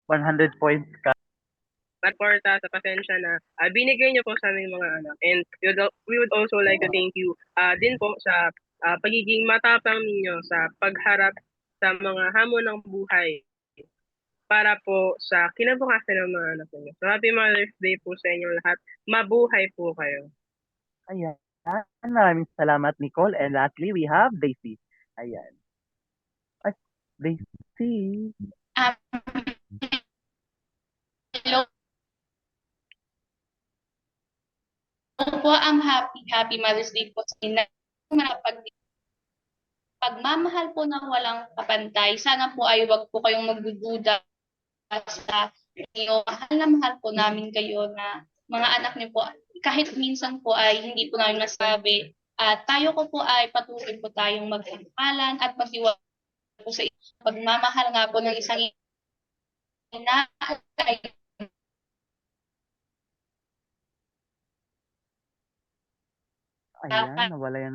100 points ka. suporta, sa pasensya na binigay niyo po sa aming mga anak. And we would also like to thank you din po sa pagiging matapang ninyo sa pagharap sa mga hamon ng buhay para po sa kinabukasan ng mga anak niyo. So, Happy Mother's Day po sa inyong lahat. Mabuhay po kayo. Ayan. Maraming salamat, Nicole. And lastly, we have Daisy. Ayan. Ay, Daisy. Um, hello po, happy Mother's Day po sa inyo. Pagmamahal po ng walang kapantay, sana po ay wag po kayong magdududa sa inyo. Mahal na mahal po namin kayo na mga anak niyo po. Kahit minsan po ay hindi po namin masabi. At tayo ko po ay patuloy po tayong magkapalan at magtiwala po sa inyo. Pagmamahal nga po ng isang ina ay Ayan, nawala yan.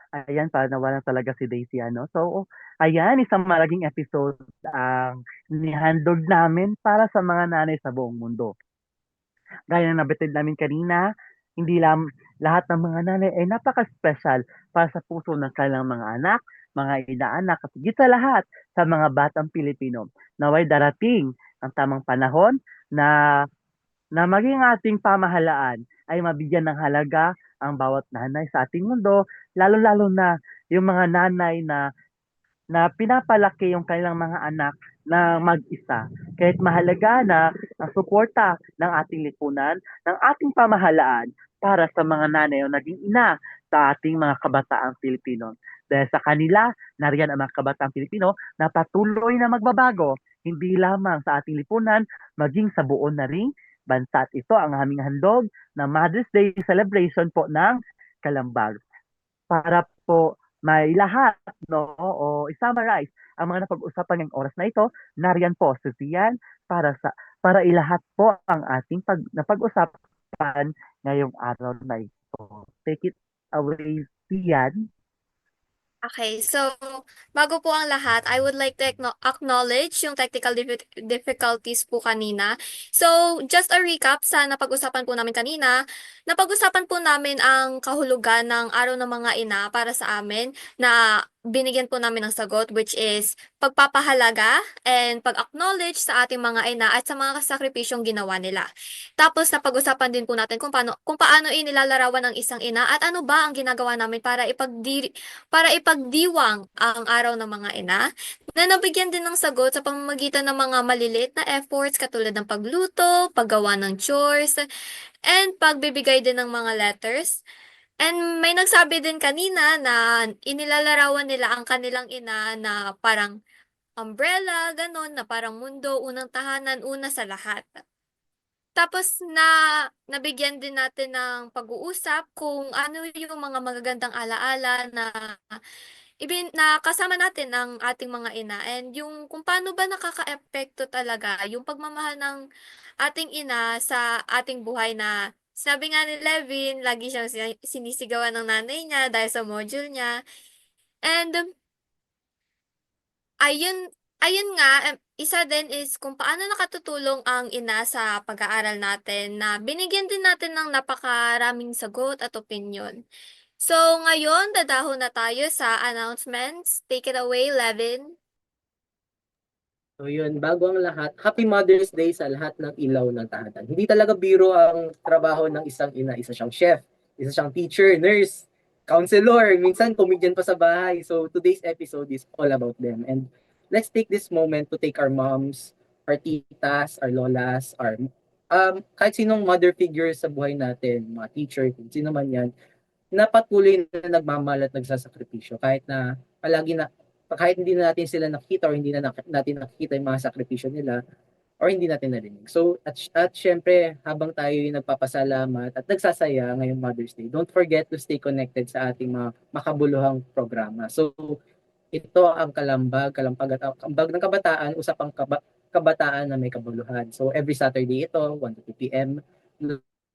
Ayan, parang nawalan talaga si Daisy, ano. So, ayan, isang malaging episode ang nihandog namin para sa mga nanay sa buong mundo. Gaya ng nabatid namin kanina, hindi lang lahat ng mga nanay ay napaka-special para sa puso ng kanilang mga anak, mga inaanak, at higit sa lahat sa mga batang Pilipino. Naway darating ang tamang panahon na maging ating pamahalaan ay mabigyan ng halaga ang bawat nanay sa ating mundo, lalo-lalo na yung mga nanay na pinapalaki yung kanilang mga anak na mag-isa. Kahit mahalaga na ang suporta ng ating lipunan, ng ating pamahalaan para sa mga nanay o naging ina sa ating mga kabataang Pilipino. Dahil sa kanila, nariyan ang mga kabataang Pilipino na patuloy na magbabago, hindi lamang sa ating lipunan, maging sa buo na ring bansa. At ito ang aming handog na Mother's Day celebration po ng Kalambag. Para po may lahat, no, o i-summarize ang mga napag-usapan ngayong oras na ito, nariyan po si Zian para ilahat po ang ating napag-usapan ngayong araw na ito. Take it away, Zian. Okay, so bago po ang lahat, I would like to acknowledge yung technical difficulties po kanina. So, just a recap sa napag-usapan po namin kanina. Napag-usapan po namin ang kahulugan ng Araw ng Mga Ina para sa amin na binigyan po namin ng sagot, which is pagpapahalaga and pag-acknowledge sa ating mga ina at sa mga sakripisyong ginawa nila. Tapos napag-usapan din po natin kung paano inilalarawan ng isang ina at ano ba ang ginagawa namin para ipagdiwang ang araw ng mga ina, na nabigyan din ng sagot sa pamamagitan ng mga maliliit na efforts katulad ng pagluto, paggawa ng chores, and pagbibigay din ng mga letters. And may nagsabi din kanina na inilalarawan nila ang kanilang ina na parang umbrella, ganon, na parang mundo, unang tahanan, una sa lahat. Tapos nabigyan din natin ng pag-uusap kung ano yung mga magagandang alaala na kasama natin ng ating mga ina and yung kung paano ba nakakaepekto talaga yung pagmamahal ng ating ina sa ating buhay na sabi nga ni Levin, lagi siyang sinisigawan ng nanay niya dahil sa module niya. And ayun nga, isa din is kung paano nakatutulong ang ina sa pag-aaral natin na binigyan din natin ng napakaraming sagot at opinion. So, ngayon, dadahon na tayo sa announcements. Take it away, Levin. So yun, bago ang lahat, Happy Mother's Day sa lahat ng ilaw ng tahanan. Hindi talaga biro ang trabaho ng isang ina. Isa siyang chef, isa siyang teacher, nurse, counselor, minsan comedian pa sa bahay. So today's episode is all about them. And let's take this moment to take our moms, our titas, our lolas, our kahit sinong mother figure sa buhay natin, mga teacher, kung sino man yan, na patuloy na nagmamahal at nagsasakripisyo kahit hindi na natin sila nakita or hindi na natin nakikita yung mga sakripisyo nila or hindi natin narinig. So, at syempre, habang tayo yung nagpapasalamat at nagsasaya ngayong Mother's Day, don't forget to stay connected sa ating mga makabuluhang programa. So, ito ang Kalambag at Ambag ng Kabataan, usapang kabataan na may kabuluhan. So, every Saturday ito, 1 to 2 p.m.,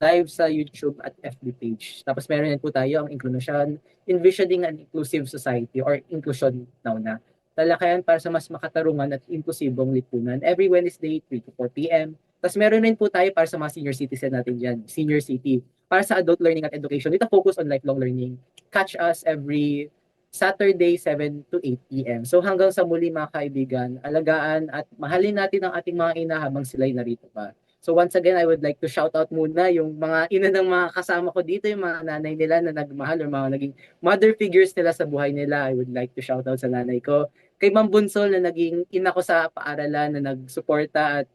live sa YouTube at FB page. Tapos meron din po tayo ang inclusion, envisioning an inclusive society or inclusion now na. talakayan para sa mas makatarungan at inklusibong lipunan. Every Wednesday, 3 to 4 p.m. Tapos meron rin po tayo para sa mga senior citizen natin dyan, Senior City, para sa adult learning at education with a focus on lifelong learning. Catch us every Saturday, 7 to 8 p.m. So hanggang sa muli mga kaibigan, alagaan at mahalin natin ang ating mga ina habang sila'y narito pa. So once again, I would like to shout out muna yung mga ina ng mga kasama ko dito, yung mga nanay nila na nagmahal or mga naging mother figures nila sa buhay nila. I would like to shout out sa nanay ko. Kay Ma'am Bunsol na naging ina ko sa paaralan, na nagsuporta at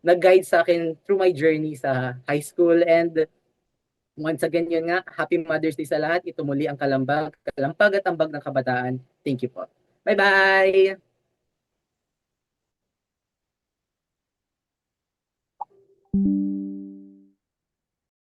nag-guide sa akin through my journey sa high school. And once again, yun nga, Happy Mother's Day sa lahat. Ito muli ang Kalampag at Ambag ng Kabataan. Thank you po. Bye-bye!